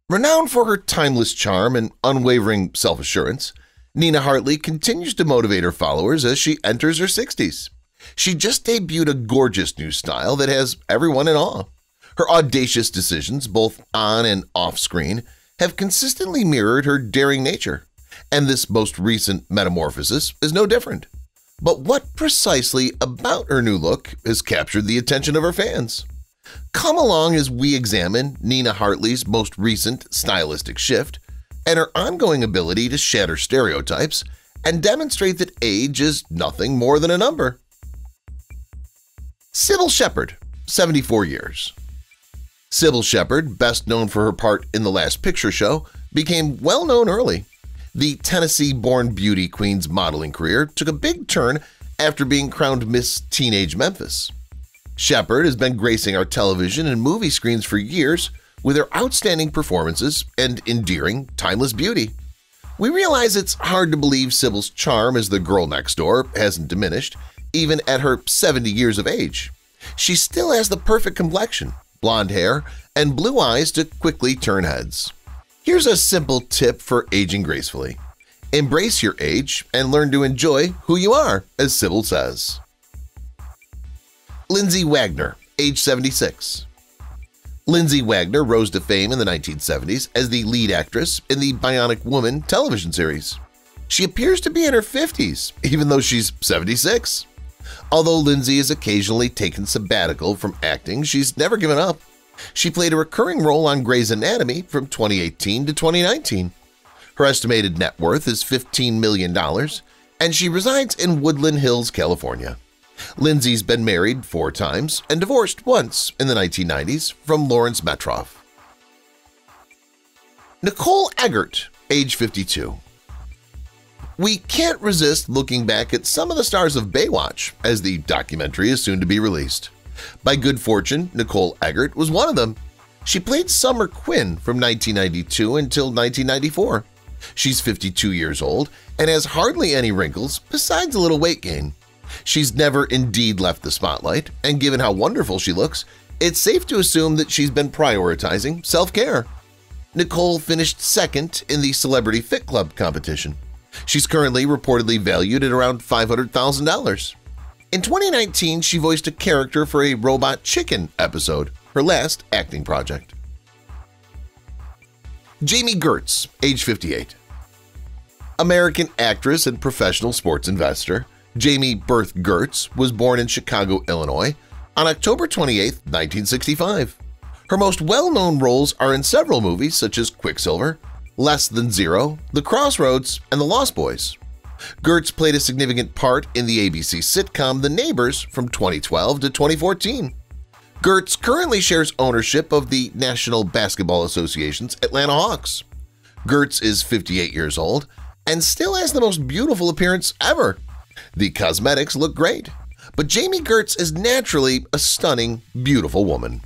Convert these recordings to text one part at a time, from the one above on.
Renowned for her timeless charm and unwavering self-assurance, Nina Hartley continues to motivate her followers as she enters her 60s. She just debuted a gorgeous new style that has everyone in awe. Her audacious decisions, both on and off-screen, have consistently mirrored her daring nature, and this most recent metamorphosis is no different. But what precisely about her new look has captured the attention of her fans? Come along as we examine Nina Hartley's most recent stylistic shift and her ongoing ability to shatter stereotypes and demonstrate that age is nothing more than a number. Cybill Shepherd, 74 years. Cybill Shepherd, best known for her part in The Last Picture Show, became well-known early. The Tennessee-born beauty queen's modeling career took a big turn after being crowned Miss Teenage Memphis. Shepard has been gracing our television and movie screens for years with her outstanding performances and endearing, timeless beauty. We realize it's hard to believe Cybill's charm as the girl next door hasn't diminished, even at her 70 years of age. She still has the perfect complexion, blonde hair, and blue eyes to quickly turn heads. Here's a simple tip for aging gracefully. Embrace your age and learn to enjoy who you are, as Cybill says. Lindsay Wagner, age 76. Lindsay Wagner rose to fame in the 1970s as the lead actress in the Bionic Woman television series. She appears to be in her 50s, even though she's 76. Although Lindsay has occasionally taken sabbatical from acting, she's never given up. She played a recurring role on Grey's Anatomy from 2018 to 2019. Her estimated net worth is $15 million, and she resides in Woodland Hills, California. Lindsay's been married 4 times and divorced once in the 1990s from Lawrence Metroff. Nicole Eggert, age 52. We can't resist looking back at some of the stars of Baywatch, as the documentary is soon to be released. By good fortune, Nicole Eggert was one of them. She played Summer Quinn from 1992 until 1994. She's 52 years old and has hardly any wrinkles besides a little weight gain. She's never indeed left the spotlight, and given how wonderful she looks, it's safe to assume that she's been prioritizing self-care. Nicole finished second in the Celebrity Fit Club competition. She's currently reportedly valued at around $500,000. In 2019, she voiced a character for a Robot Chicken episode, her last acting project. Jami Gertz, age 58. American actress and professional sports investor Jami Berth Gertz was born in Chicago, Illinois on October 28, 1965. Her most well-known roles are in several movies such as Quicksilver, Less Than Zero, The Crossroads, and The Lost Boys. Gertz played a significant part in the ABC sitcom The Neighbors from 2012 to 2014. Gertz currently shares ownership of the National Basketball Association's Atlanta Hawks. Gertz is 58 years old and still has the most beautiful appearance ever. The cosmetics look great, but Jami Gertz is naturally a stunning, beautiful woman.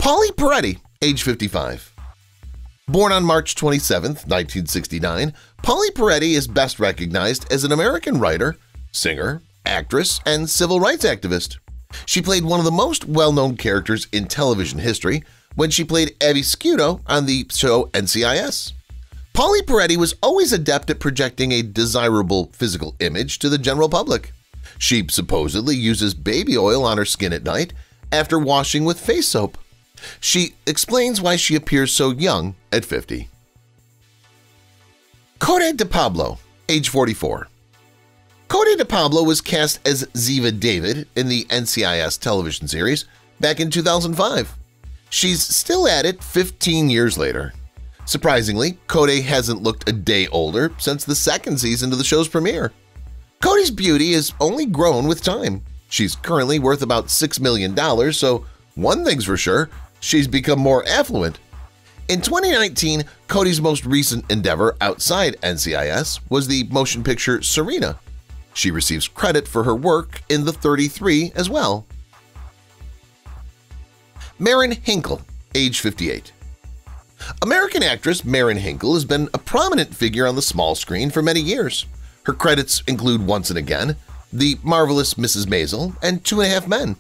Paulie Paretti, age 55. Born on March 27, 1969, Paulie Paretti is best recognized as an American writer, singer, actress, and civil rights activist. She played one of the most well-known characters in television history when she played Abby Scudo on the show NCIS. Paulie Paretti was always adept at projecting a desirable physical image to the general public. She supposedly uses baby oil on her skin at night after washing with face soap. She explains why she appears so young at 50. Cod de Pablo, age 44. Cod de Pablo was cast as Ziva David in the NCIS television series back in 2005. She's still at it 15 years later. Surprisingly, Cod hasn't looked a day older since the second season of the show's premiere. Cod's beauty has only grown with time. She's currently worth about $6 million, so one thing's for sure, she's become more affluent. In 2019, Cod's most recent endeavor outside NCIS was the motion picture Serena. She receives credit for her work in The 33 as well. Marin Hinkle, age 58. American actress Marin Hinkle has been a prominent figure on the small screen for many years. Her credits include Once and Again, The Marvelous Mrs. Maisel, and 2.5 Men.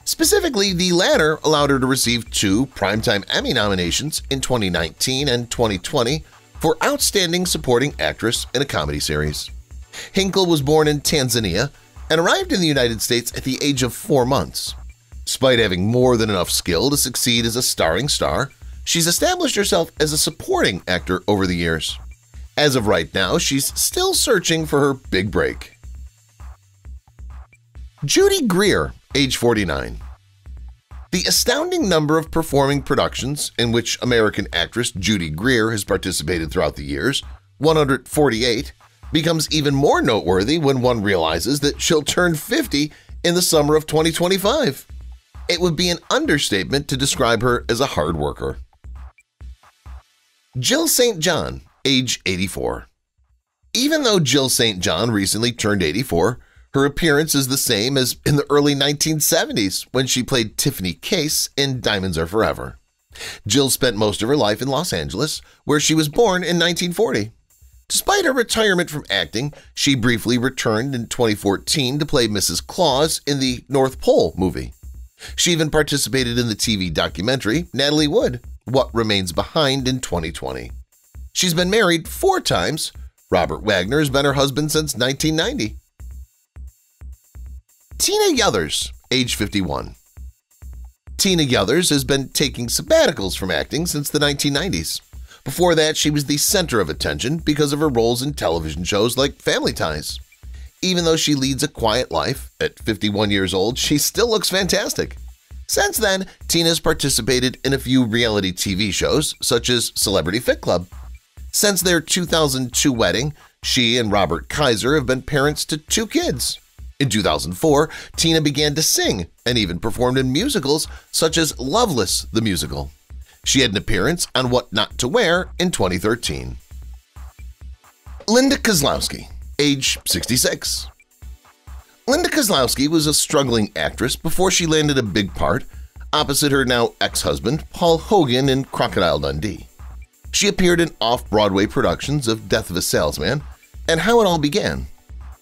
Specifically, the latter allowed her to receive 2 Primetime Emmy nominations in 2019 and 2020 for Outstanding Supporting Actress in a Comedy Series. Hinkle was born in Tanzania and arrived in the United States at the age of 4 months. Despite having more than enough skill to succeed as a starring star, she's established herself as a supporting actor over the years. As of right now, she's still searching for her big break. Judy Greer, age 49. The astounding number of performing productions in which American actress Judy Greer has participated throughout the years, 148, becomes even more noteworthy when one realizes that she'll turn 50 in the summer of 2025. It would be an understatement to describe her as a hard worker. Jill St. John, age 84. Even though Jill St. John recently turned 84, her appearance is the same as in the early 1970s when she played Tiffany Case in Diamonds Are Forever. Jill spent most of her life in Los Angeles, where she was born in 1940. Despite her retirement from acting, she briefly returned in 2014 to play Mrs. Claus in the North Pole movie. She even participated in the TV documentary Natalie Wood, What Remains Behind in 2020. She's been married 4 times. Robert Wagner has been her husband since 1990. Tina Yothers, age 51. Tina Yothers has been taking sabbaticals from acting since the 1990s. Before that, she was the center of attention because of her roles in television shows like Family Ties. Even though she leads a quiet life, at 51 years old, she still looks fantastic. Since then, Tina's participated in a few reality TV shows, such as Celebrity Fit Club. Since their 2002 wedding, she and Robert Kaiser have been parents to 2 kids. In 2004, Tina began to sing and even performed in musicals such as Loveless the Musical. She had an appearance on What Not to Wear in 2013. Linda Kozlowski, age 66. Linda Kozlowski was a struggling actress before she landed a big part opposite her now ex-husband Paul Hogan in Crocodile Dundee. She appeared in off-Broadway productions of Death of a Salesman and How It All Began.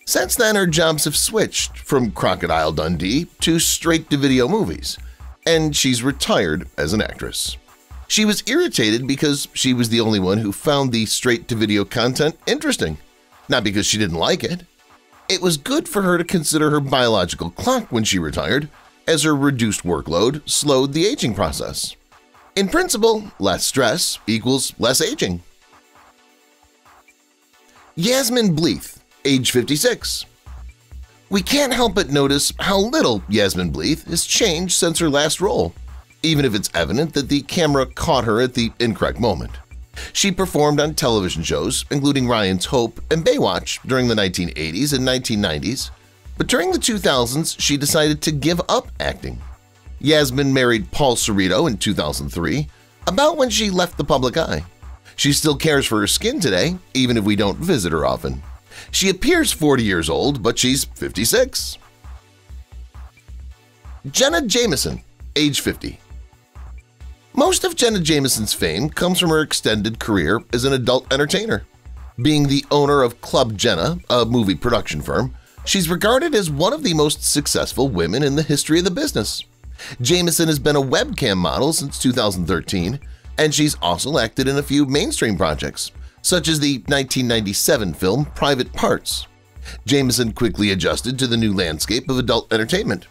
Since then, her jobs have switched from Crocodile Dundee to straight-to-video movies, and she's retired as an actress. She was irritated because she was the only one who found the straight-to-video content interesting, not because she didn't like it. It was good for her to consider her biological clock when she retired, as her reduced workload slowed the aging process. In principle, less stress equals less aging. Yasmin Blea, age 56. We can't help but notice how little Yasmin Blea has changed since her last role, even if it's evident that the camera caught her at the incorrect moment. She performed on television shows, including Ryan's Hope and Baywatch during the 1980s and 1990s, but during the 2000s she decided to give up acting. Yasmin married Paul Cerrito in 2003, about when she left the public eye. She still cares for her skin today, even if we don't visit her often. She appears 40 years old, but she's 56. Jenna Jameson, age 50. Most of Jenna Jameson's fame comes from her extended career as an adult entertainer. Being the owner of Club Jenna, a movie production firm, she's regarded as one of the most successful women in the history of the business. Jameson has been a webcam model since 2013, and she's also acted in a few mainstream projects, such as the 1997 film Private Parts. Jameson quickly adjusted to the new landscape of adult entertainment.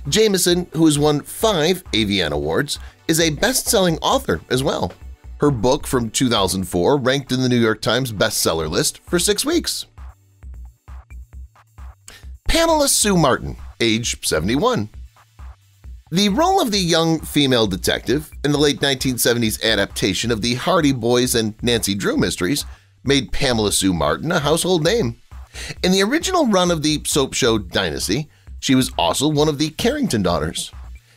Jameson, who has won 5 AVN Awards, is a best-selling author as well. Her book from 2004 ranked in the New York Times bestseller list for 6 weeks. Pamela Sue Martin, age 71. The role of the young female detective in the late 1970s adaptation of the Hardy Boys and Nancy Drew mysteries made Pamela Sue Martin a household name. In the original run of the soap show Dynasty, she was also one of the Carrington daughters.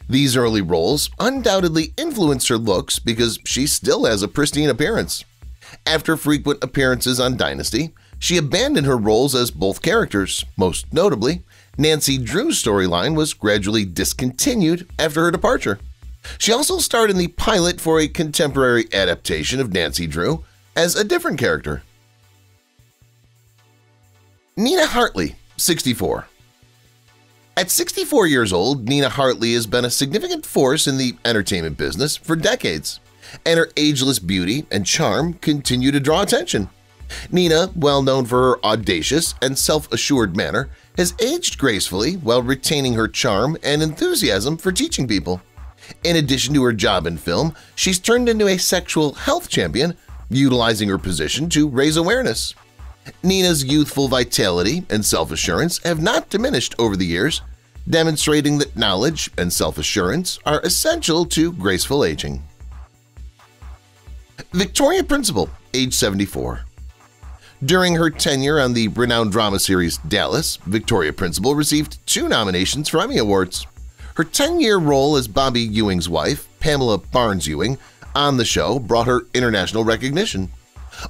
These early roles undoubtedly influenced her looks because she still has a pristine appearance. After frequent appearances on Dynasty, she abandoned her roles as both characters. Most notably, Nancy Drew's storyline was gradually discontinued after her departure. She also starred in the pilot for a contemporary adaptation of Nancy Drew as a different character. Nina Hartley, 64. At 64 years old, Nina Hartley has been a significant force in the entertainment business for decades, and her ageless beauty and charm continue to draw attention. Nina, well known for her audacious and self-assured manner, has aged gracefully while retaining her charm and enthusiasm for teaching people. In addition to her job in film, she's turned into a sexual health champion, utilizing her position to raise awareness. Nina's youthful vitality and self-assurance have not diminished over the years, demonstrating that knowledge and self-assurance are essential to graceful aging. Victoria Principal, age 74. During her tenure on the renowned drama series Dallas, Victoria Principal received 2 nominations for Emmy Awards. Her 10-year role as Bobby Ewing's wife, Pamela Barnes Ewing, on the show brought her international recognition.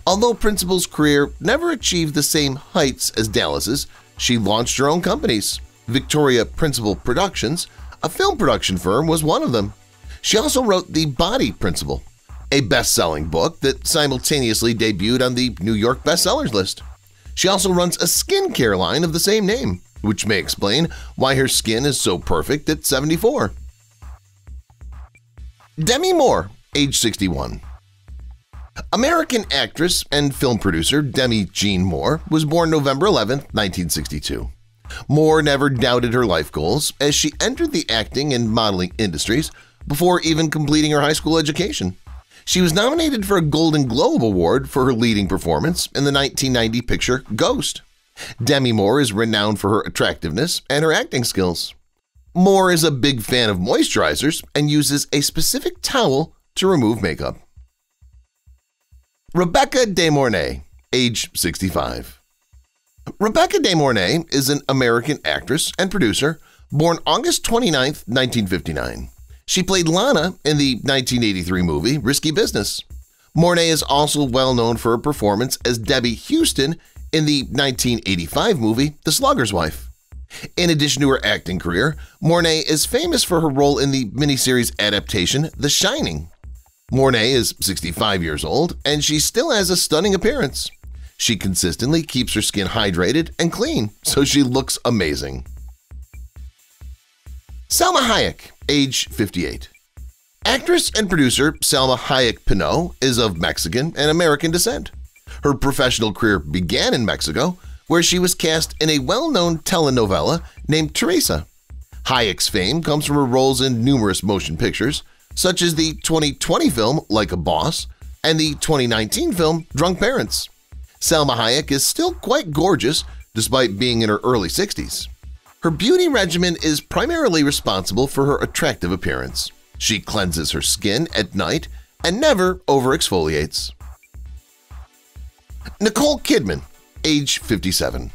Although Principal's career never achieved the same heights as Dallas's, she launched her own companies. Victoria Principal Productions, a film production firm, was one of them. She also wrote The Body Principle, a best-selling book that simultaneously debuted on the New York bestsellers list. She also runs a skincare line of the same name, which may explain why her skin is so perfect at 74. Demi Moore, age 61. American actress and film producer Demi Jean Moore was born November 11, 1962. Moore never doubted her life goals as she entered the acting and modeling industries before even completing her high school education. She was nominated for a Golden Globe Award for her leading performance in the 1990 picture Ghost. Demi Moore is renowned for her attractiveness and her acting skills. Moore is a big fan of moisturizers and uses a specific towel to remove makeup. Rebecca De Mornay, age 65. Rebecca De Mornay is an American actress and producer born August 29, 1959. She played Lana in the 1983 movie Risky Business. Mornay is also well known for her performance as Debbie Houston in the 1985 movie The Slugger's Wife. In addition to her acting career, Mornay is famous for her role in the miniseries adaptation The Shining. Mornay is 65 years old, and she still has a stunning appearance. She consistently keeps her skin hydrated and clean, so she looks amazing. Salma Hayek, age 58. Actress and producer Salma Hayek Pinot is of Mexican and American descent. Her professional career began in Mexico, where she was cast in a well-known telenovela named Teresa. Hayek's fame comes from her roles in numerous motion pictures, such as the 2020 film Like a Boss and the 2019 film Drunk Parents. Salma Hayek is still quite gorgeous despite being in her early 60s. Her beauty regimen is primarily responsible for her attractive appearance. She cleanses her skin at night and never over-exfoliates. Nicole Kidman, age 57.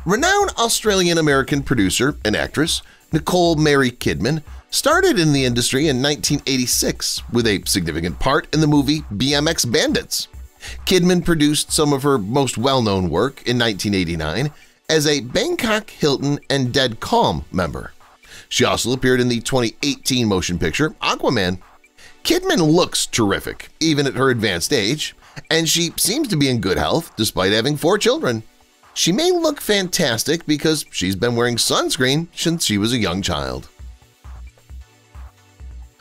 Renowned Australian-American producer and actress Nicole Mary Kidman started in the industry in 1986 with a significant part in the movie BMX Bandits. Kidman produced some of her most well-known work in 1989 as a Bangkok Hilton and Dead Calm member. She also appeared in the 2018 motion picture Aquaman. Kidman looks terrific, even at her advanced age, and she seems to be in good health despite having 4 children. She may look fantastic because she's been wearing sunscreen since she was a young child.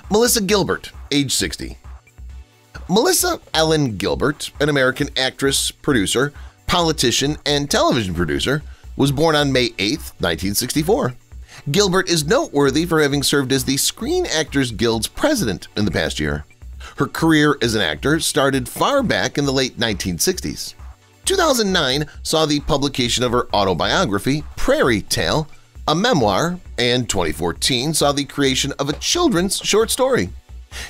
Melissa Gilbert, age 60. Melissa Ellen Gilbert, an American actress, producer, politician, and television producer, was born on May 8, 1964. Gilbert is noteworthy for having served as the Screen Actors Guild's president in the past year. Her career as an actor started far back in the late 1960s. 2009 saw the publication of her autobiography, Prairie Tale, a memoir, and 2014 saw the creation of a children's short story.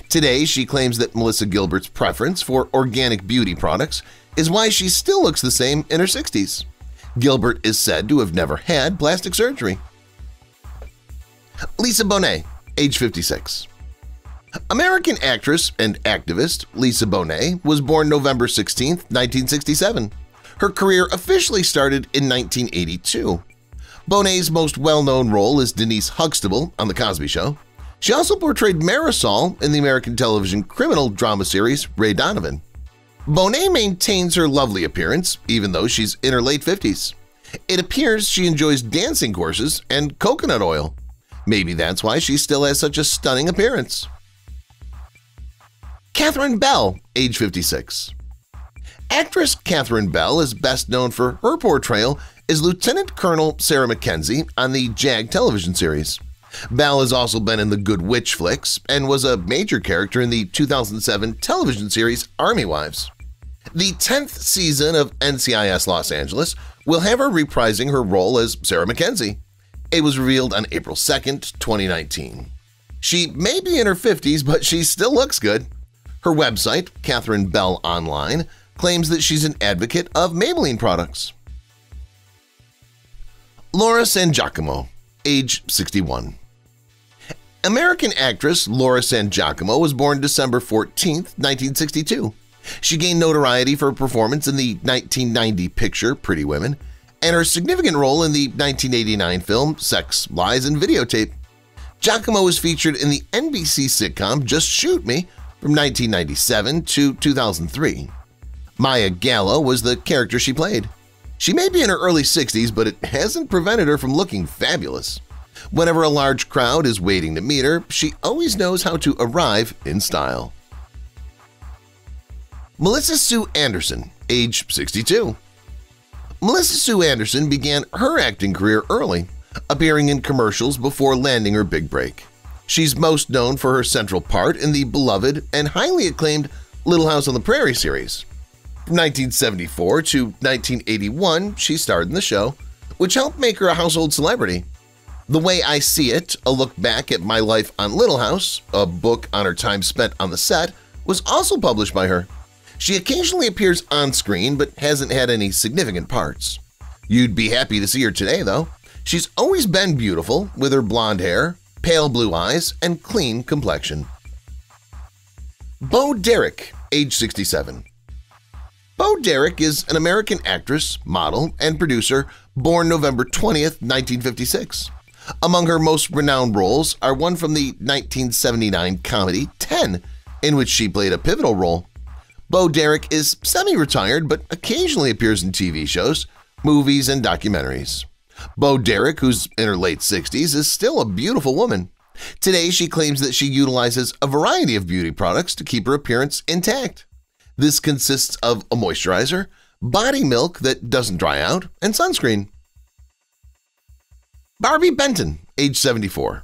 Today, she claims that Melissa Gilbert's preference for organic beauty products is why she still looks the same in her 60s. Gilbert is said to have never had plastic surgery. Lisa Bonet, age 56. American actress and activist Lisa Bonet was born November 16, 1967. Her career officially started in 1982. Bonet's most well-known role is Denise Huxtable on The Cosby Show. She also portrayed Marisol in the American television criminal drama series Ray Donovan. Bonet maintains her lovely appearance even though she's in her late 50s. It appears she enjoys dancing courses and coconut oil. Maybe that's why she still has such a stunning appearance. Katherine Bell, age 56. Actress Katherine Bell is best known for her portrayal as Lieutenant Colonel Sarah Mackenzie on the JAG television series. Bell has also been in the Good Witch flicks and was a major character in the 2007 television series Army Wives. The 10th season of NCIS Los Angeles will have her reprising her role as Sarah Mackenzie. It was revealed on April 2, 2019. She may be in her 50s, but she still looks good. Her website, Katherine Bell Online, claims that she's an advocate of Maybelline products. Laura San Giacomo, age 61. American actress Laura San Giacomo was born December 14, 1962. She gained notoriety for her performance in the 1990 picture Pretty Women and her significant role in the 1989 film Sex, Lies, and Videotape. Giacomo was featured in the NBC sitcom Just Shoot Me from 1997 to 2003. Maya Gallo was the character she played. She may be in her early 60s, but it hasn't prevented her from looking fabulous. Whenever a large crowd is waiting to meet her, she always knows how to arrive in style. Melissa Sue Anderson, age 62. Melissa Sue Anderson began her acting career early, appearing in commercials before landing her big break. She's most known for her central part in the beloved and highly acclaimed Little House on the Prairie series. From 1974 to 1981, she starred in the show, which helped make her a household celebrity. The Way I See It, a look back at my life on Little House, a book on her time spent on the set, was also published by her. She occasionally appears on screen but hasn't had any significant parts. You'd be happy to see her today, though. She's always been beautiful with her blonde hair, pale blue eyes, and clean complexion. Bo Derek, age 67. Bo Derek is an American actress, model, and producer born November 20th, 1956. Among her most renowned roles are one from the 1979 comedy 10, in which she played a pivotal role. Bo Derek is semi-retired but occasionally appears in TV shows, movies, and documentaries. Bo Derek, who's in her late 60s, is still a beautiful woman. Today, she claims that she utilizes a variety of beauty products to keep her appearance intact. This consists of a moisturizer, body milk that doesn't dry out, and sunscreen. Barbie Benton, age 74.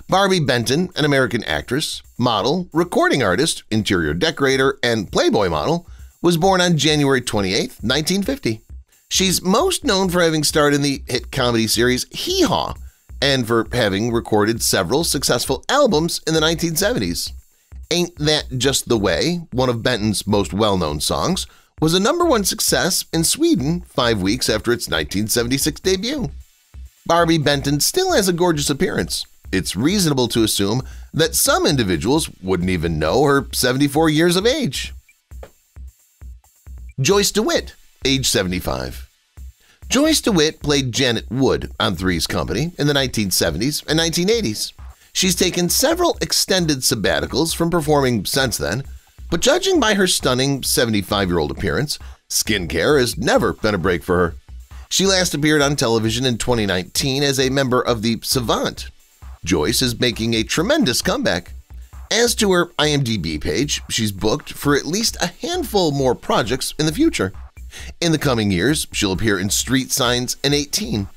Barbie Benton, an American actress, model, recording artist, interior decorator, and Playboy model, was born on January 28, 1950. She's most known for having starred in the hit comedy series Hee Haw and for having recorded several successful albums in the 1970s. Ain't That Just the Way, one of Benton's most well-known songs, was a #1 success in Sweden 5 weeks after its 1976 debut. Barbie Benton still has a gorgeous appearance. It's reasonable to assume that some individuals wouldn't even know her 74 years of age. Joyce Dwit, age 75. Joyce Dwit played Janet Wood on Three's Company in the 1970s and 1980s. She's taken several extended sabbaticals from performing since then, but judging by her stunning 75-year-old appearance, skincare has never been a break for her. She last appeared on television in 2019 as a member of the Savant. Joyce is making a tremendous comeback. As to her IMDb page, she's booked for at least a handful more projects in the future. In the coming years, she'll appear in Street Signs and 18.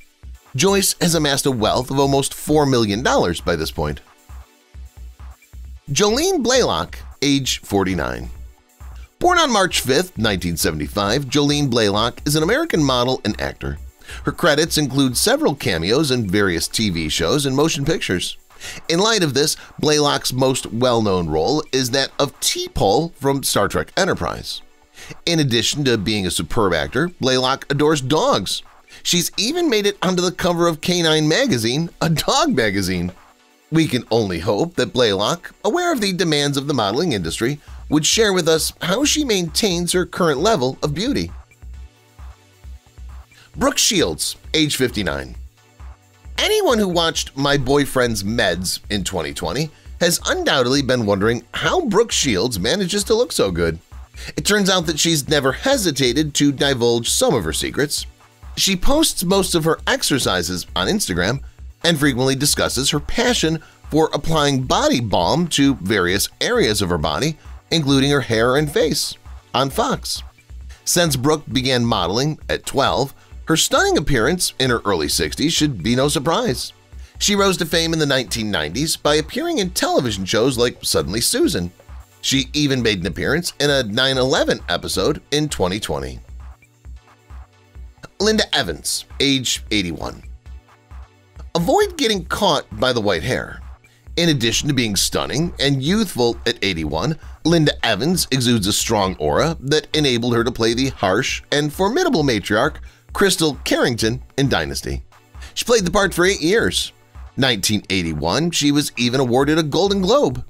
Joyce has amassed a wealth of almost $4 million by this point. Jolene Block, age 49. Born on March 5, 1975, Jolene Block is an American model and actor. Her credits include several cameos in various TV shows and motion pictures. In light of this, Block's most well-known role is that of T-Pole from Star Trek Enterprise. In addition to being a superb actor, Block adores dogs. She's even made it onto the cover of Canine Magazine, a dog magazine. We can only hope that Block, aware of the demands of the modeling industry, would share with us how she maintains her current level of beauty. Brook Shields, age 59. Anyone who watched My Boyfriend's Meds in 2020 has undoubtedly been wondering how Brook Shields manages to look so good. It turns out that she's never hesitated to divulge some of her secrets. She posts most of her exercises on Instagram and frequently discusses her passion for applying body balm to various areas of her body, including her hair and face, on Fox. Since Brook began modeling at 12, her stunning appearance in her early 60s should be no surprise. She rose to fame in the 1990s by appearing in television shows like Suddenly Susan. She even made an appearance in a 9/11 episode in 2020. Linda Evans, age 81. Avoid getting caught by the white hair. In addition to being stunning and youthful at 81, Linda Evans exudes a strong aura that enabled her to play the harsh and formidable matriarch Crystal Carrington in Dynasty. She played the part for 8 years. 1981, she was even awarded a Golden Globe.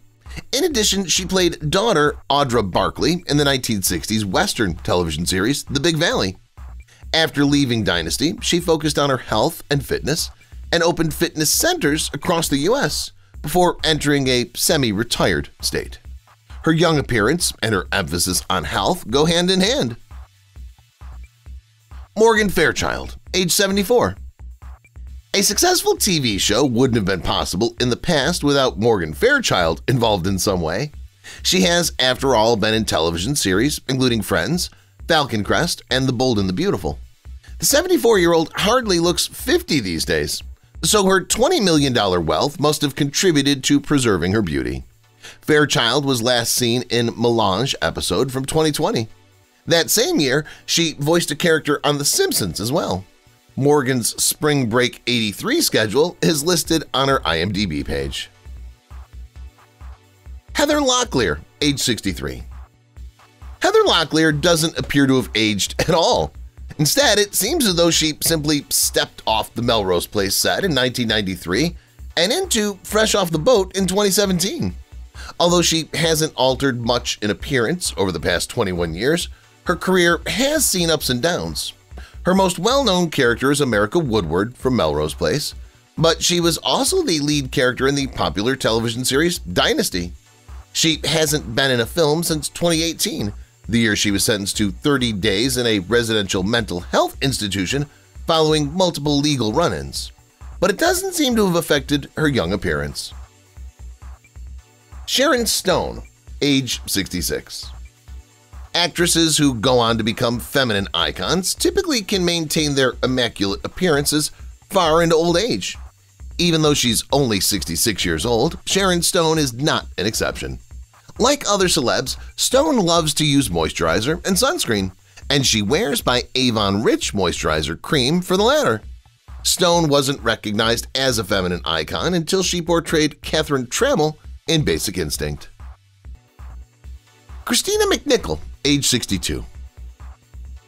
In addition, she played daughter Audra Barkley in the 1960s Western television series The Big Valley. After leaving Dynasty, she focused on her health and fitness and opened fitness centers across the U.S. before entering a semi-retired state. Her young appearance and her emphasis on health go hand in hand. Morgan Fairchild, age 74. A successful TV show wouldn't have been possible in the past without Morgan Fairchild involved in some way. She has, after all, been in television series including Friends, Falcon Crest, and The Bold and the Beautiful. The 74-year-old hardly looks 50 these days, so her $20 million wealth must have contributed to preserving her beauty. Fairchild was last seen in Melange episode from 2020. That same year, she voiced a character on The Simpsons as well. Morgan's Spring Break 83 schedule is listed on her IMDb page. Heather Locklear, age 63. Heather Locklear doesn't appear to have aged at all. Instead, it seems as though she simply stepped off the Melrose Place set in 1993 and into Fresh Off the Boat in 2017. Although she hasn't altered much in appearance over the past 21 years, her career has seen ups and downs. Her most well-known character is America Woodward from Melrose Place, but she was also the lead character in the popular television series Dynasty. She hasn't been in a film since 2018, the year she was sentenced to 30 days in a residential mental health institution following multiple legal run-ins. But it doesn't seem to have affected her young appearance. Sharon Stone, age 66. Actresses who go on to become feminine icons typically can maintain their immaculate appearances far into old age. Even though she's only 66 years old, Sharon Stone is not an exception. Like other celebs, Stone loves to use moisturizer and sunscreen, and she wears by Avon Rich Moisturizer Cream for the latter. Stone wasn't recognized as a feminine icon until she portrayed Catherine Trammell in Basic Instinct. Christina McNichol, age 62.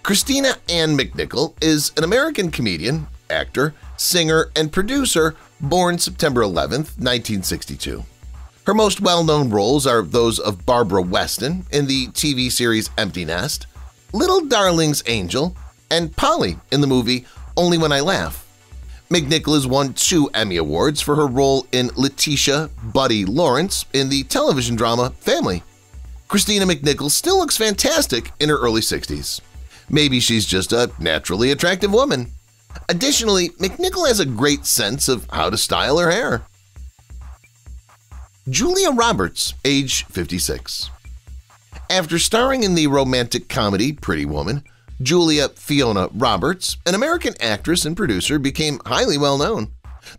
Christina Ann McNichol is an American comedian, actor, singer, and producer born September 11, 1962. Her most well-known roles are those of Barbara Weston in the TV series Empty Nest, Little Darling's Angel, and Polly in the movie Only When I Laugh. McNichol has won 2 Emmy Awards for her role in Letitia Buddy Lawrence in the television drama Family. Christina McNichol still looks fantastic in her early 60s. Maybe she's just a naturally attractive woman. Additionally, McNichol has a great sense of how to style her hair. Julia Roberts, age 56. After starring in the romantic comedy Pretty Woman, Julia Fiona Roberts, an American actress and producer, became highly well-known.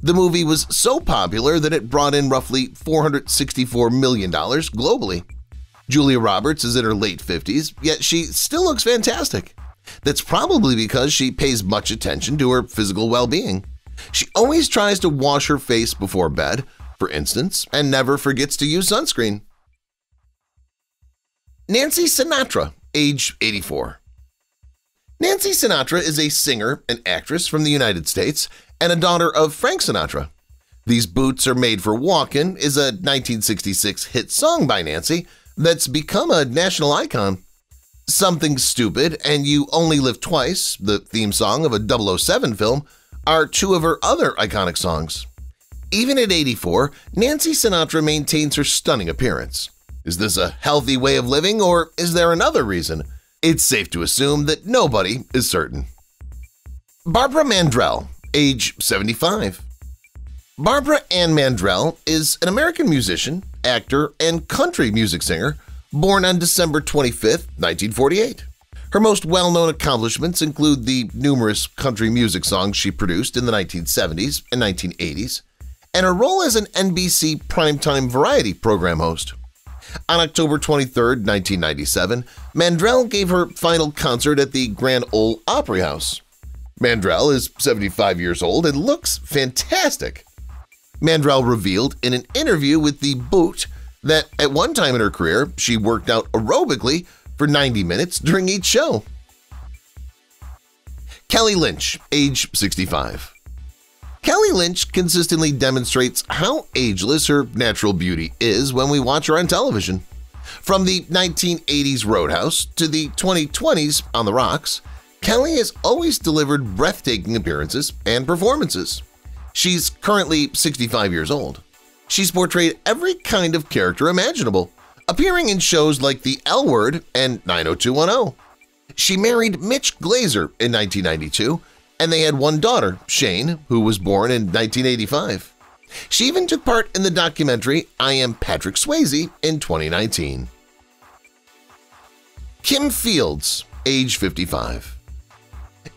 The movie was so popular that it brought in roughly $464 million globally. Julia Roberts is in her late 50s, yet she still looks fantastic. That's probably because she pays much attention to her physical well-being. She always tries to wash her face before bed, for instance, and never forgets to use sunscreen. Nancy Sinatra, age 84. Nancy Sinatra is a singer and actress from the United States and a daughter of Frank Sinatra. These Boots Are Made for Walkin' is a 1966 hit song by Nancy that's become a national icon. Something Stupid and You Only Live Twice, the theme song of a 007 film, are 2 of her other iconic songs. Even at 84, Nancy Sinatra maintains her stunning appearance. Is this a healthy way of living, or is there another reason? It's safe to assume that nobody is certain. Barbara Mandrell, age 75. Barbara Ann Mandrell is an American musician, actor, and country music singer born on December 25, 1948. Her most well-known accomplishments include the numerous country music songs she produced in the 1970s and 1980s, and her role as an NBC primetime variety program host. On October 23, 1997, Mandrell gave her final concert at the Grand Ole Opry House. Mandrell is 75 years old and looks fantastic. Mandrell revealed in an interview with The Boot that at one time in her career she worked out aerobically for 90 minutes during each show. Kelly Lynch, age 65. Kelly Lynch consistently demonstrates how ageless her natural beauty is when we watch her on television. From the 1980s Roadhouse to the 2020s On the Rocks, Kelly has always delivered breathtaking appearances and performances. She's currently 65 years old. She's portrayed every kind of character imaginable, appearing in shows like The L Word and 90210. She married Mitch Glazer in 1992, and they had one daughter, Shane, who was born in 1985. She even took part in the documentary I Am Patrick Swayze in 2019. Kim Fields, age 55.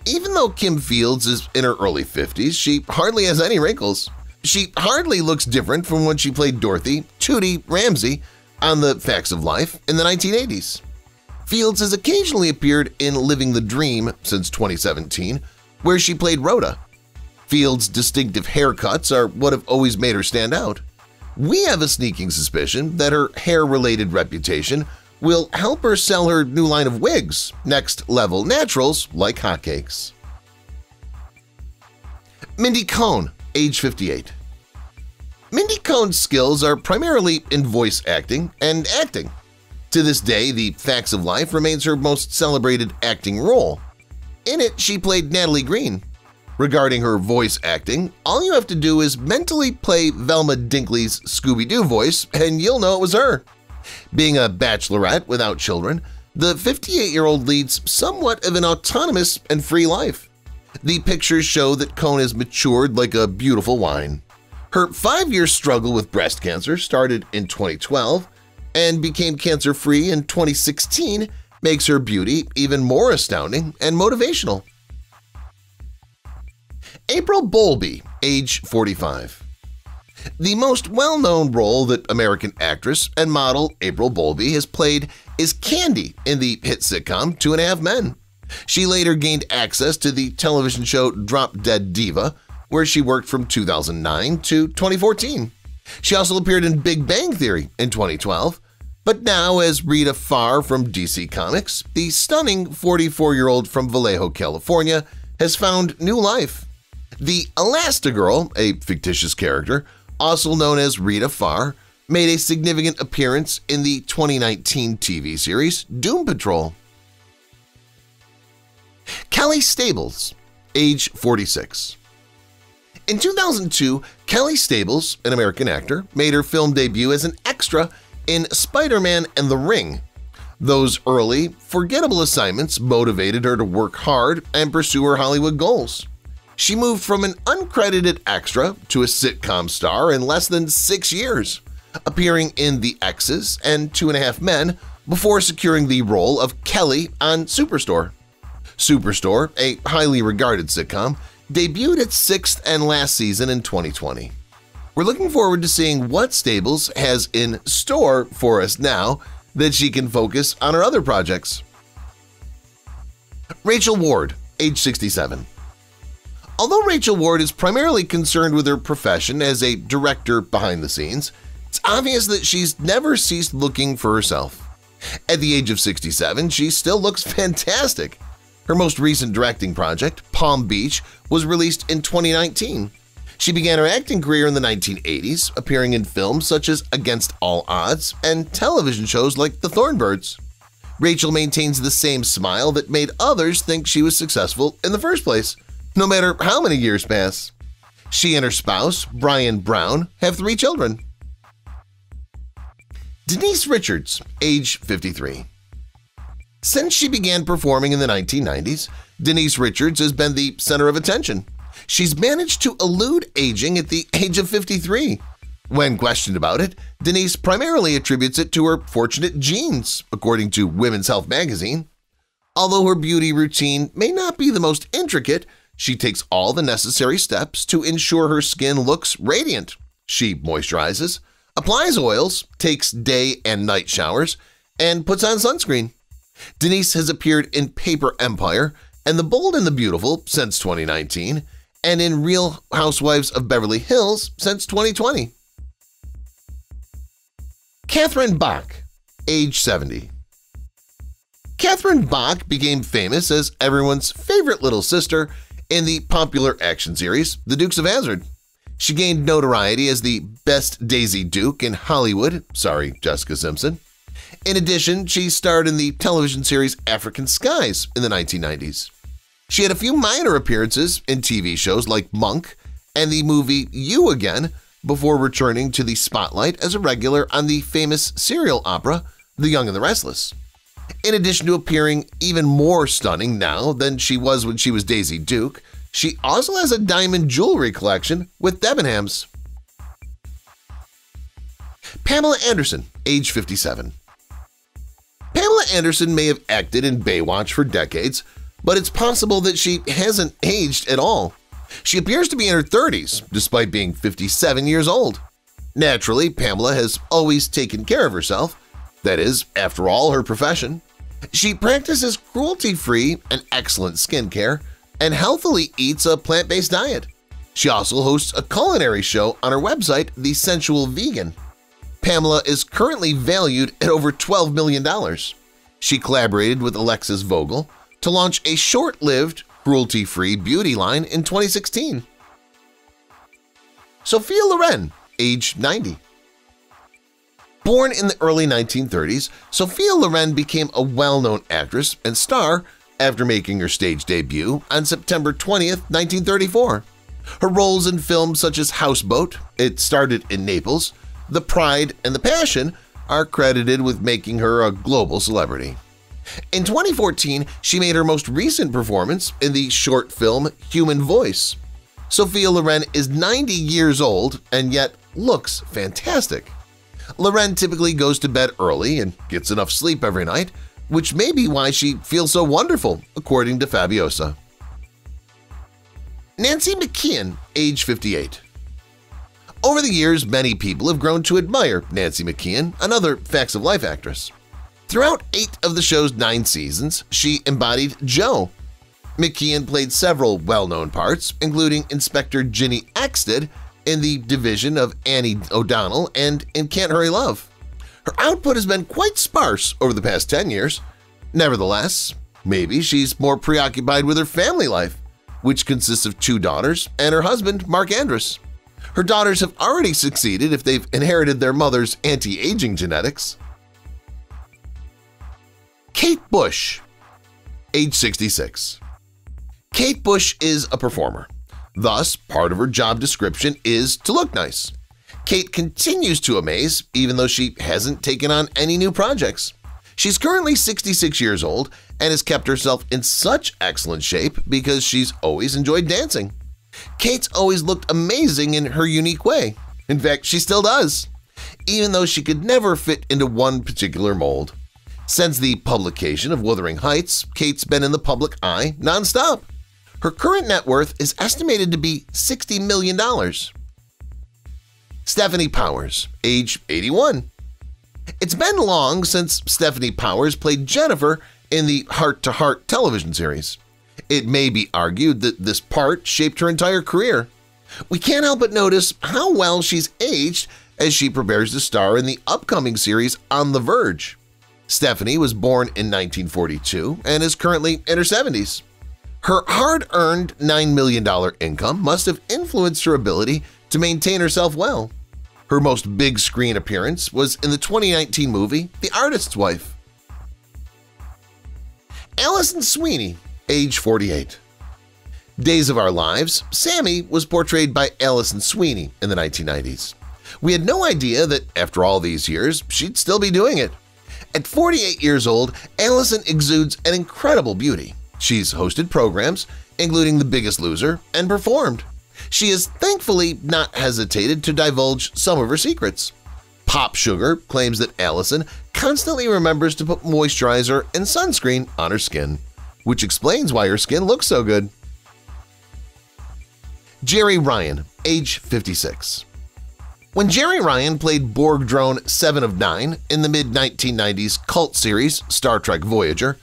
Even though Kim Fields is in her early 50s, she hardly has any wrinkles. She hardly looks different from when she played Dorothy Tootie Ramsey on The Facts of Life in the 1980s. Fields has occasionally appeared in Living the Dream since 2017, where she played Rhoda. Fields' distinctive haircuts are what have always made her stand out. We have a sneaking suspicion that her hair-related reputation will help her sell her new line of wigs, Next Level Naturals, like hotcakes. Mindy Con, age 58. Mindy Con's skills are primarily in voice acting and acting. To this day, The Facts of Life remains her most celebrated acting role. In it, she played Natalie Green. Regarding her voice acting, all you have to do is mentally play Velma Dinkley's Scooby-Doo voice and you'll know it was her. Being a bachelorette without children, the 58-year-old leads somewhat of an autonomous and free life. The pictures show that Con has matured like a beautiful wine. Her 5-year struggle with breast cancer started in 2012 and became cancer-free in 2016, makes her beauty even more astounding and motivational. April Bowlby, age 45. The most well-known role that American actress and model April Bowlby has played is Candy in the hit sitcom 2.5 Men. She later gained access to the television show Drop Dead Diva, where she worked from 2009 to 2014. She also appeared in Big Bang Theory in 2012, but now as Rita Farr from DC Comics, the stunning 44-year-old from Vallejo, California, has found new life. The Elastigirl, a fictitious character, also known as Rita Farr, made a significant appearance in the 2019 TV series Doom Patrol. Kelly Stables, age 46. In 2002, Kelly Stables, an American actor, made her film debut as an extra in Spider-Man and the Ring. Those early, forgettable assignments motivated her to work hard and pursue her Hollywood goals. She moved from an uncredited extra to a sitcom star in less than 6 years, appearing in The X's and 2.5 Men before securing the role of Kelly on Superstore. Superstore, a highly regarded sitcom, debuted its 6th and last season in 2020. We're looking forward to seeing what Stables has in store for us now that she can focus on her other projects. Rachel Ward, age 67. Although Rachel Ward is primarily concerned with her profession as a director behind the scenes, it's obvious that she's never ceased looking for herself. At the age of 67, she still looks fantastic. Her most recent directing project, Palm Beach, was released in 2019. She began her acting career in the 1980s, appearing in films such as Against All Odds and television shows like The Thornbirds. Rachel maintains the same smile that made others think she was successful in the first place, no matter how many years pass. She and her spouse, Brian Brown, have 3 children. Denise Richards, age 53. Since she began performing in the 1990s, Denise Richards has been the center of attention. She's managed to elude aging at the age of 53. When questioned about it, Denise primarily attributes it to her fortunate genes, according to Women's Health magazine. Although her beauty routine may not be the most intricate, she takes all the necessary steps to ensure her skin looks radiant. She moisturizes, applies oils, takes day and night showers, and puts on sunscreen. Denise has appeared in Paper Empire and The Bold and the Beautiful since 2019, and in Real Housewives of Beverly Hills since 2020. Katherine Bach, age 70. Katherine Bach became famous as everyone's favorite little sister in the popular action series The Dukes of Hazzard. She gained notoriety as the best Daisy Duke in Hollywood, sorry Jessica Simpson. In addition, she starred in the television series African Skies in the 1990s. She had a few minor appearances in TV shows like Monk and the movie You Again before returning to the spotlight as a regular on the famous serial opera The Young and the Restless. In addition to appearing even more stunning now than she was when she was Daisy Duke, she also has a diamond jewelry collection with Debenhams. Pamela Anderson, age 57. Pamela Anderson may have acted in Baywatch for decades, but it's possible that she hasn't aged at all. She appears to be in her 30s, despite being 57 years old. Naturally, Pamela has always taken care of herself. That is, after all, her profession. She practices cruelty-free and excellent skincare and healthily eats a plant-based diet. She also hosts a culinary show on her website, The Sensual Vegan. Pamela is currently valued at over $12 million. She collaborated with Alexis Vogel to launch a short-lived, cruelty-free beauty line in 2016. Sophia Loren, age 90. Born in the early 1930s, Sophia Loren became a well-known actress and star after making her stage debut on September 20th, 1934. Her roles in films such as Houseboat, It Started in Naples, The Pride and the Passion are credited with making her a global celebrity. In 2014, she made her most recent performance in the short film Human Voice. Sophia Loren is 90 years old and yet looks fantastic. Loren typically goes to bed early and gets enough sleep every night, which may be why she feels so wonderful, according to Fabiosa. Nancy McKeon, age 58. Over the years, many people have grown to admire Nancy McKeon, another Facts of Life actress. Throughout 8 of the show's 9 seasons, she embodied Jo. McKeon played several well-known parts, including Inspector Ginny Axted in the division of Annie O'Donnell and in Can't Hurry Love. Her output has been quite sparse over the past 10 years. Nevertheless, maybe she's more preoccupied with her family life, which consists of 2 daughters and her husband, Mark Andrus. Her daughters have already succeeded if they've inherited their mother's anti-aging genetics. Kate Bush, age 66. Kate Bush is a performer. Thus, part of her job description is to look nice. Kate continues to amaze even though she hasn't taken on any new projects. She's currently 66 years old and has kept herself in such excellent shape because she's always enjoyed dancing. Kate's always looked amazing in her unique way. In fact, she still does, even though she could never fit into one particular mold. Since the publication of Wuthering Heights, Kate's been in the public eye nonstop. Her current net worth is estimated to be $60 million. Stephanie Powers, age 81. It's been long since Stephanie Powers played Jennifer in the Heart to Heart television series. It may be argued that this part shaped her entire career. We can't help but notice how well she's aged as she prepares to star in the upcoming series On the Verge. Stephanie was born in 1942 and is currently in her 70s. Her hard-earned $9 million income must have influenced her ability to maintain herself well. Her most big-screen appearance was in the 2019 movie The Artist's Wife. Alison Sweeney, age 48. Days of Our Lives, Sammy was portrayed by Alison Sweeney in the 1990s. We had no idea that after all these years, she'd still be doing it. At 48 years old, Alison exudes an incredible beauty. She's hosted programs, including The Biggest Loser, and performed. She has thankfully not hesitated to divulge some of her secrets. Pop Sugar claims that Alison constantly remembers to put moisturizer and sunscreen on her skin, which explains why her skin looks so good. Jeri Ryan, age 56. When Jeri Ryan played Borg drone 7 of 9 in the mid-1990s cult series Star Trek Voyager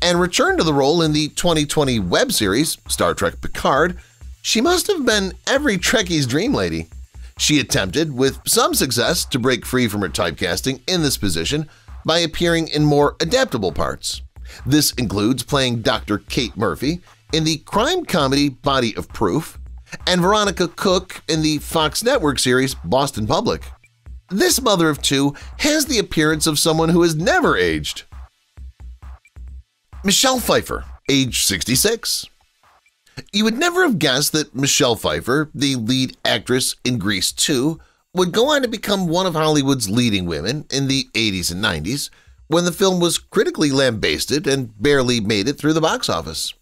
and returned to the role in the 2020 web series Star Trek Picard, she must have been every Trekkie's dream lady. She attempted, with some success, to break free from her typecasting in this position by appearing in more adaptable parts. This includes playing Dr. Kate Murphy in the crime comedy Body of Proof and Veronica Cook in the Fox Network series Boston Public. This mother of two has the appearance of someone who has never aged. Michelle Pfeiffer, age 66. You would never have guessed that Michelle Pfeiffer, the lead actress in Grease 2, would go on to become one of Hollywood's leading women in the 80s and 90s when the film was critically lambasted and barely made it through the box office.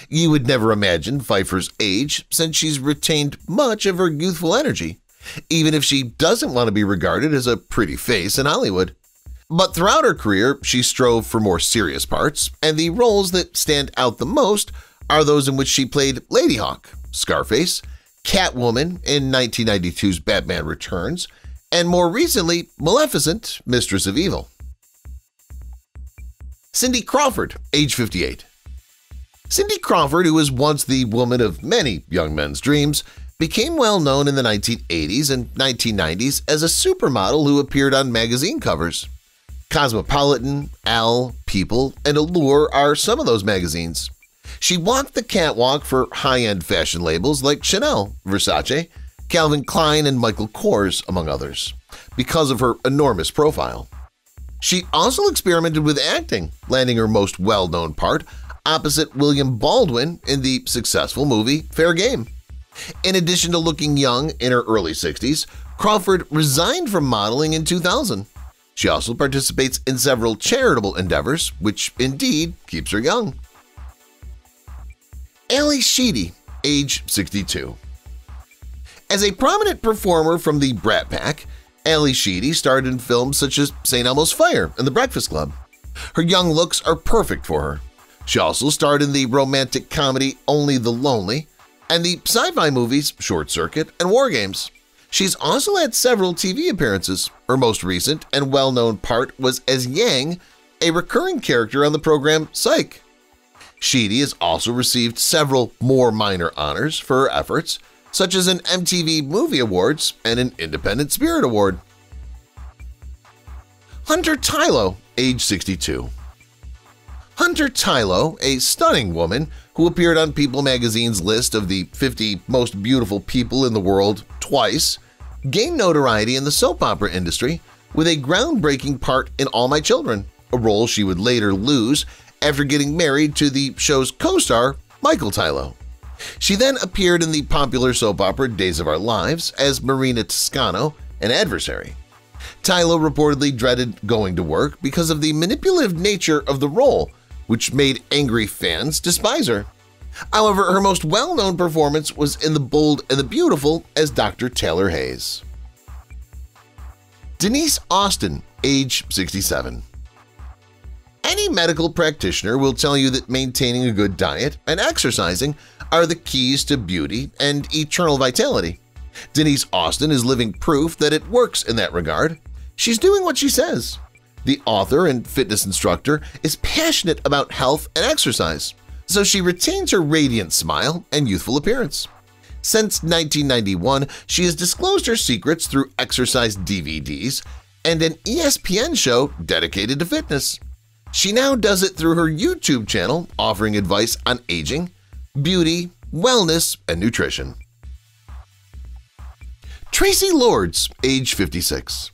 You would never imagine Pfeiffer's age since she's retained much of her youthful energy, even if she doesn't want to be regarded as a pretty face in Hollywood. But throughout her career, she strove for more serious parts, and the roles that stand out the most are those in which she played Lady Hawk, Scarface, Catwoman in 1992's Batman Returns, and more recently, Maleficent, Mistress of Evil. Cindy Crawford, age 58. Cindy Crawford, who was once the woman of many young men's dreams, became well known in the 1980s and 1990s as a supermodel who appeared on magazine covers. Cosmopolitan, Elle, People, and Allure are some of those magazines. She walked the catwalk for high-end fashion labels like Chanel, Versace, Calvin Klein, and Michael Kors, among others, because of her enormous profile. She also experimented with acting, landing her most well-known part opposite William Baldwin in the successful movie Fair Game. In addition to looking young in her early 60s, Crawford resigned from modeling in 2000. She also participates in several charitable endeavors, which indeed keeps her young. Ally Sheedy, age 62. As a prominent performer from the Brat Pack, Ally Sheedy starred in films such as St. Elmo's Fire and The Breakfast Club. Her young looks are perfect for her. She also starred in the romantic comedy Only the Lonely and the sci-fi movies Short Circuit and War Games. She's also had several TV appearances. Her most recent and well-known part was as Yang, a recurring character on the program Psych. Sheedy has also received several more minor honors for her efforts, such as an MTV Movie Awards and an Independent Spirit Award. Hunter Tylo, age 62. Hunter Tylo, a stunning woman who appeared on People magazine's list of the 50 most beautiful people in the world twice, gained notoriety in the soap opera industry with a groundbreaking part in All My Children, a role she would later lose after getting married to the show's co-star Michael Tylo. She then appeared in the popular soap opera Days of Our Lives as Marina Toscano, an adversary. Tylo reportedly dreaded going to work because of the manipulative nature of the role, which made angry fans despise her. However, her most well-known performance was in The Bold and the Beautiful as Dr. Taylor Hayes. Denise Austin, age 67. Any medical practitioner will tell you that maintaining a good diet and exercising are the keys to beauty and eternal vitality. Denise Austin is living proof that it works in that regard. She's doing what she says. The author and fitness instructor is passionate about health and exercise, so she retains her radiant smile and youthful appearance. Since 1991, she has disclosed her secrets through exercise DVDs and an ESPN show dedicated to fitness. She now does it through her YouTube channel, offering advice on aging, beauty, wellness, and nutrition. Tracy Lords, age 56.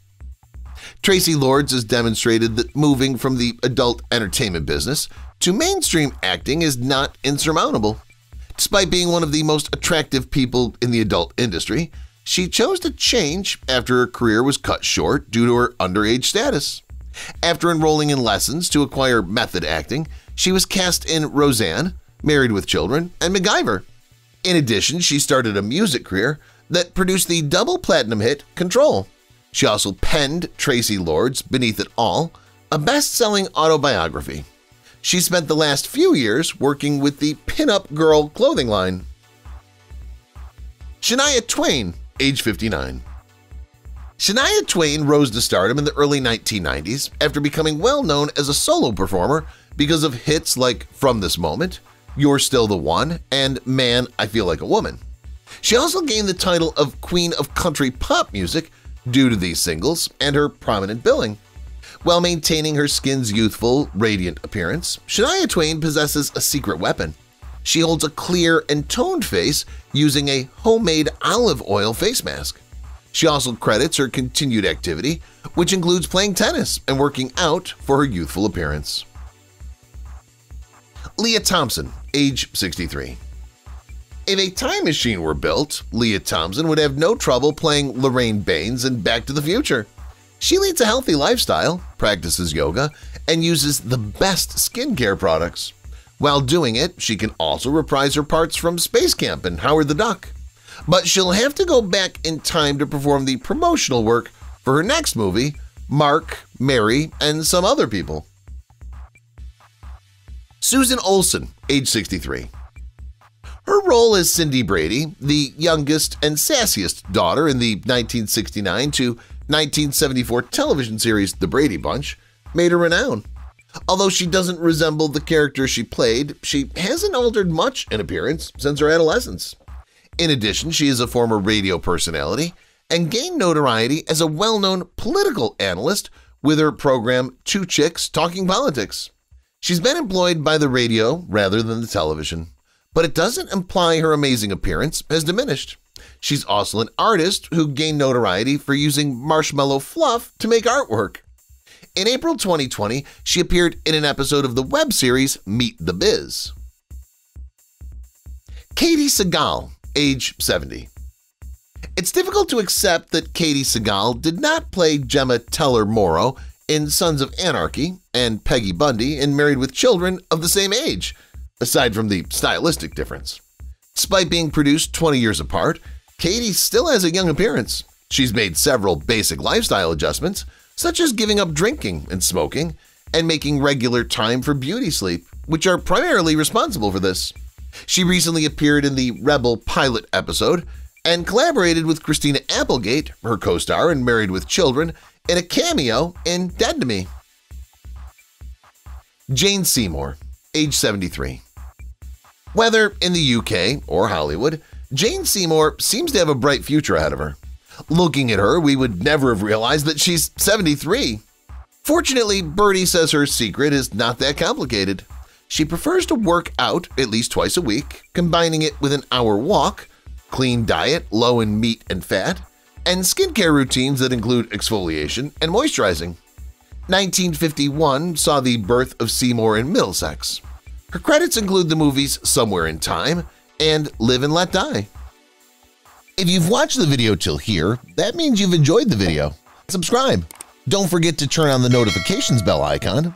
Tracy Lords has demonstrated that moving from the adult entertainment business to mainstream acting is not insurmountable. Despite being one of the most attractive people in the adult industry, she chose to change after her career was cut short due to her underage status. After enrolling in lessons to acquire method acting, she was cast in Roseanne, Married with Children, and MacGyver. In addition, she started a music career that produced the double platinum hit Control. She also penned Tracy Lords' Beneath It All, a best-selling autobiography. She spent the last few years working with the Pin-Up Girl clothing line. Shania Twain, age 59. Shania Twain rose to stardom in the early 1990s after becoming well-known as a solo performer because of hits like From This Moment, You're Still the One, and Man, I Feel Like a Woman. She also gained the title of Queen of Country Pop Music due to these singles and her prominent billing. While maintaining her skin's youthful, radiant appearance, Shania Twain possesses a secret weapon. She holds a clear and toned face using a homemade olive oil face mask. She also credits her continued activity, which includes playing tennis and working out for her youthful appearance. Leah Thompson, age 63. If a time machine were built, Leah Thompson would have no trouble playing Lorraine Baines in Back to the Future. She leads a healthy lifestyle, practices yoga, and uses the best skincare products. While doing it, she can also reprise her parts from Space Camp and Howard the Duck. But she'll have to go back in time to perform the promotional work for her next movie, Mark, Mary, and Some Other People. Susan Olsen, age 63. Her role as Cindy Brady, the youngest and sassiest daughter in the 1969 to 1974 television series The Brady Bunch, made her renown. Although she doesn't resemble the character she played, she hasn't altered much in appearance since her adolescence. In addition, she is a former radio personality and gained notoriety as a well-known political analyst with her program Two Chicks Talking Politics. She's been employed by the radio rather than the television, but it doesn't imply her amazing appearance has diminished. She's also an artist who gained notoriety for using marshmallow fluff to make artwork. In April 2020, she appeared in an episode of the web series Meet the Biz. Katie Sagal, age 70. It's difficult to accept that Katie Sagal did not play Gemma Teller-Morrow in Sons of Anarchy and Peggy Bundy in Married with Children of the same age, aside from the stylistic difference. Despite being produced 20 years apart, Katie still has a young appearance. She's made several basic lifestyle adjustments, such as giving up drinking and smoking and making regular time for beauty sleep, which are primarily responsible for this. She recently appeared in the Rebel pilot episode and collaborated with Christina Applegate, her co-star in Married with Children, in a cameo in Dead to Me. Jane Seymour, age 73. Whether in the UK or Hollywood, Jane Seymour seems to have a bright future ahead of her. Looking at her, we would never have realized that she's 73. Fortunately, Birdie says her secret is not that complicated. She prefers to work out at least twice a week, combining it with an hour walk, clean diet low in meat and fat, and skincare routines that include exfoliation and moisturizing. 1951 saw the birth of Seymour in Middlesex. Her credits include the movies Somewhere in Time and Live and Let Die. If you've watched the video till here, that means you've enjoyed the video. Subscribe. Don't forget to turn on the notifications bell icon